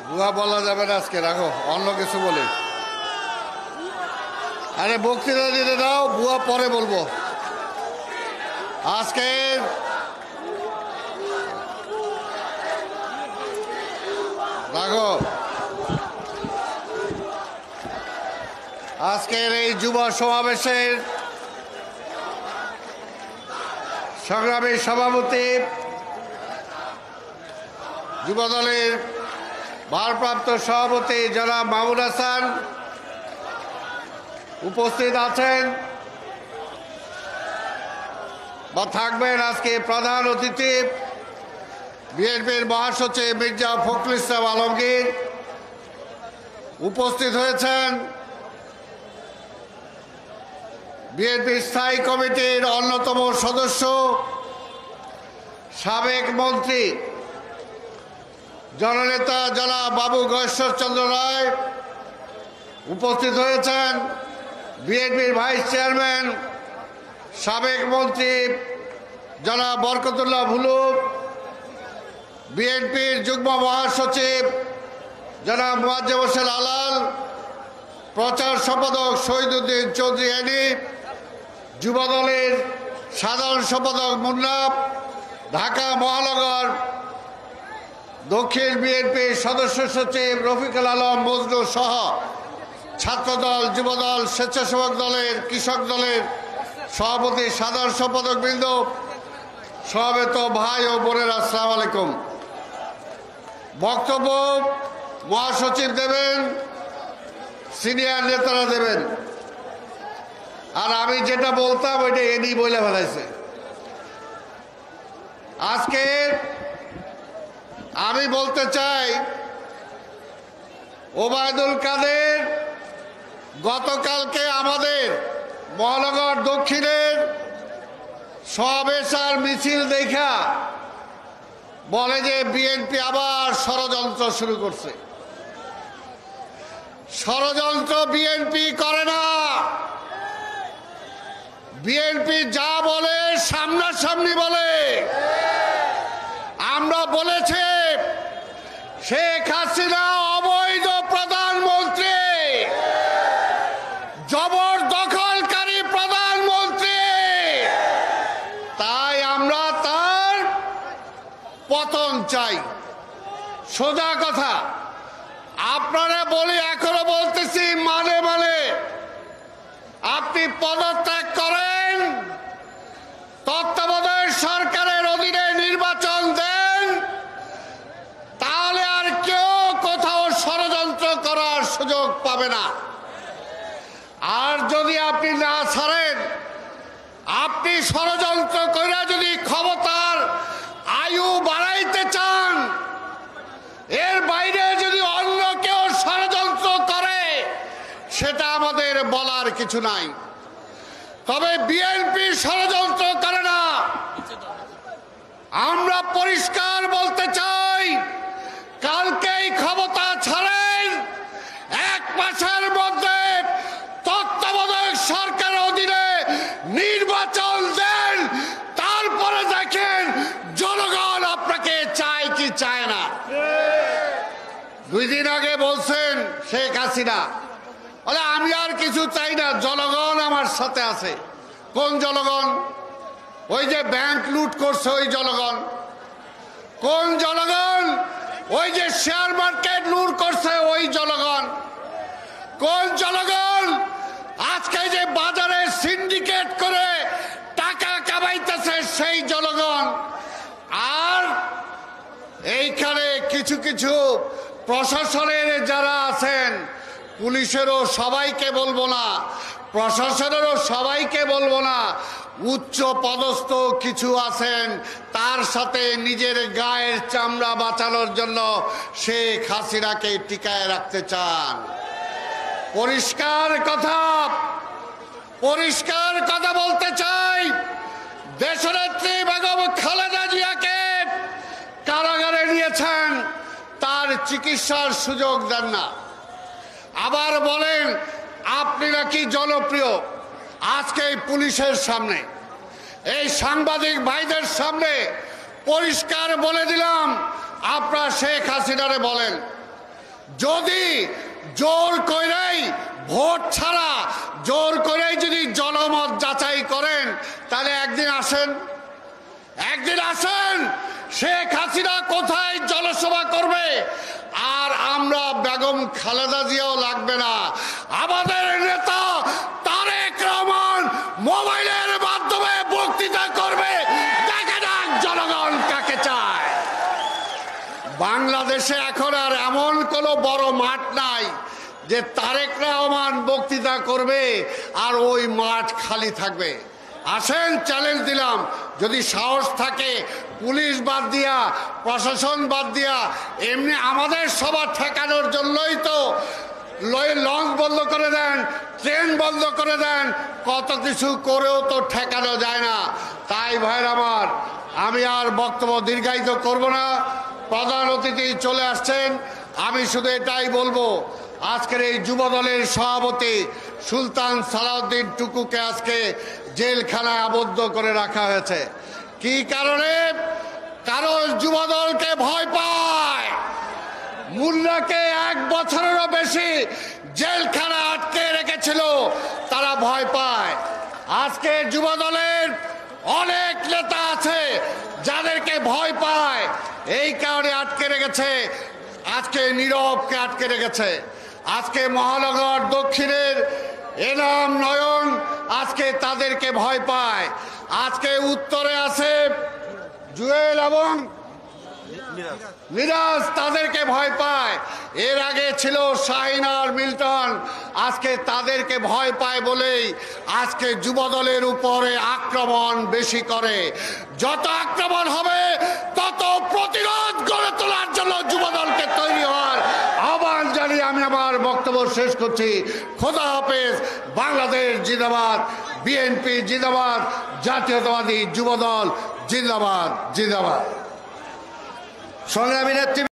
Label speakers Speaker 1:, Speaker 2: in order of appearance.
Speaker 1: বুয়া বলা যাবে না আজকে, রাখো অন্য কিছু বলি। আরে বক্তৃতা দিতে দাও, বুয়া পরে বলবো। আজকে রাখো। আজকের এই যুব সমাবেশের সংগ্রামী সভাপতি, যুবদলের ভারপ্রাপ্ত সভাপতি জনাব মামুন হাসান উপস্থিত আছেন বা থাকবেন। আজকে প্রধান অতিথি বিএনপির মহাসচিব মির্জা ফখরুল ইসলাম আলমগীর উপস্থিত হয়েছেন। বিএনপি স্থায়ী কমিটির অন্যতম সদস্য সাবেক মন্ত্রী জননেতা জনাব বাবু গয়েশ্বরচন্দ্র রায় উপস্থিত হয়েছেন। বিএনপির ভাইস চেয়ারম্যান সাবেক মন্ত্রী জনাব বরকতুল্লাহ ভুলু, বিএনপির যুগ্ম মহাসচিব জনাব মুয়াজ্জেম হোসেন আলাল, প্রচার সম্পাদক শহীদুদ্দিন চৌধুরী এনি, যুবদলের সাধারণ সম্পাদক মুন্না, ঢাকা মহানগর দক্ষিণ বিএনপির সদস্য সচিব রফিকুল আলম মজনু সহ ছাত্রদল, যুবদল, স্বেচ্ছাসেবক দলের, কৃষক দলের সভাপতি, সাধারণ সম্পাদক বৃন্দ, সমবেত ভাই ও বোনেরা, আসসালামু আলাইকুম। বক্তব্য মহাসচিব দেবেন, সিনিয়র নেতারা দেবেন, আর আমি যেটা বলতাম ওইটা এনি বলে ফেলাইছে। আজকে আমি বলতে চাই, ওবায়দুল কাদের গতকালকে আমাদের মহানগর দক্ষিণের সমাবেশ আর মিছিল দেখা বলে যে বিএনপি আবার ষড়যন্ত্র শুরু করছে। ষড়যন্ত্র বিএনপি করে না। বিএনপি যা বলে সামনাসামনি বলে। আমরা বলেছি শেখ হাসিনা অবৈধ প্রধানমন্ত্রী, জবরদখলকারী প্রধানমন্ত্রী, তাই আমরা তার পতন চাই। সোজা কথা। আপনারা বলি, এখনো বলতেছি, মানে মানে আপনি পদত্যাগ করেন, তত্ত্বাবধায়ক সরকারের অধীনে নির্বাচন দেন, তাহলে আর কেউ কোথাও ষড়যন্ত্র করার সুযোগ পাবে না। আর যদি আপনি না ছাড়েন, আপনি ষড়যন্ত্র করে যদি ক্ষমতার আয়ু বাড়াইতে চান, এর বাইরে যদি অন্য কেউ ষড়যন্ত্র করে, সেটা আমাদের বলার কিছু নাই। তবে বিএনপি ষড়যন্ত্র করে না। আমরা পরিষ্কার বলতে চাই, কালকেই ক্ষমতা ছাড়েন, 1 মাসের মধ্যে তত্ত্বাবধায়ক সরকারের অধীনে নির্বাচন দেন, তারপরে দেখেন জনগণ আপনাকে চায় কি চায় না। 2 দিন আগে বলছেন শেখ হাসিনা, বলে আমি আর কিছু চাই না, জনগণ আমার সাথে আছে। কোন জনগণ? ওই যে ব্যাংক লুট করছে ওই জনগণ। কোন জনগণ? ওই যে শেয়ার মার্কেট লুট করছে ওই জনগণ। কোন জনগণ? আজকে যে বাজারে সিন্ডিকেট করে টাকা কামাইতেছে সেই জনগণ। আর এইখানে কিছু কিছু প্রশাসনের যারা আছেন, পুলিশেরও সবাইকে বলবো না, প্রশাসনেরও সবাইকে বলবো না, উচ্চ পদস্থ কিছু আছেন, তার সাথে নিজের গায়ের চামড়া বাঁচানোর জন্য শেখ হাসিনাকে টিকায় রাখতে চান। পরিষ্কার কথা, পরিষ্কার কথা বলতে চাই, দেশনেত্রী বেগম খালেদা জিয়াকে কারাগারে নিয়েছেন, তার চিকিৎসার সুযোগ দেন না। আবার বলেন আপনি নাকি জনপ্রিয়। আজকে এই পুলিশের সামনে, এই সাংবাদিক ভাইদের সামনে পরিষ্কার বলে দিলাম, আপনারা শেখ হাসিনারে বলেন যদি জোর করেই ভোট ছাড়া জোর করেই যদি জনমত যাচাই করেন তাহলে একদিন আসেন শেখ হাসিনা কোথায় জনসভা করবে, আর আমরা বেগম খালেদা জিয়াও লাগবে না, আমাদের নেতা তারেক রহমান মোবাইলের মাধ্যমে বক্তৃতা করবে, দেখে যাক জনগণ কাকে চায়। বাংলাদেশে এখন আর এমন কোনো বড় মাঠ নাই যে তারেক রহমান বক্তৃতা করবে আর ওই মাঠ খালি থাকবে। আসেন, চ্যালেঞ্জ দিলাম, যদি সাহস থাকে পুলিশ বাদ দিয়া, প্রশাসন বাদ দিয়া, এমনি আমাদের সবার ঠেকানোর জন্যই তো লঞ্চ বন্ধ করে দেন, ট্রেন বন্ধ করে দেন, কত কিছু করেও তো ঠেকানো যায় না। তাই ভাইয়ের আমার, আমি আর বক্তব্য দীর্ঘায়িত করব না, প্রধান অতিথি চলে আসছেন। আমি শুধু এটাই বলবো, আজকের এই যুবদলের সভাপতি সুলতান সালাউদ্দিন টুকুকে আজকে জেলখানায় আবদ্ধ করে রাখা হয়েছে। কি কারণে? কারণ যুবদলকে ভয় পায়। মুন্নাকে 1 বছরেরও বেশি জেলখানায় আটকে রেখেছিল, তারা ভয় পায়। আজকে যুবদলের অনেক নেতা আছে যাদেরকে ভয় পায়, এই কারণে আটকে রেখেছে। আজকে নীরবকে আটকে রেখেছে, আজকে মহানগর দক্ষিণের এনাম নয়ন আজকে তাদেরকে ভয় পায়, আজকে উত্তরে আছে জুয়েল এবং মিরাজ, তাদেরকে ভয় পায়। এর আগে ছিল শাহিন আর মিল্টন, আজকে তাদেরকে ভয় পায় বলেই আজকে যুবদলের উপরে আক্রমণ বেশি করে। যত আক্রমণ হবে তত প্রতিরোধ গড়ে তোলার জন্য যুবদলকে তৈরি হওয়ার আহ্বান জানিয়ে আমি আমার বক্তব্য শেষ করছি। খোদা হাফেজ। বাংলাদেশ জিন্দাবাদ, বিএনপি জিন্দাবাদ, জাতীয়তাবাদী যুবদল জিন্দাবাদ জিন্দাবাদ। সংগ্রামী নেতৃত্ব।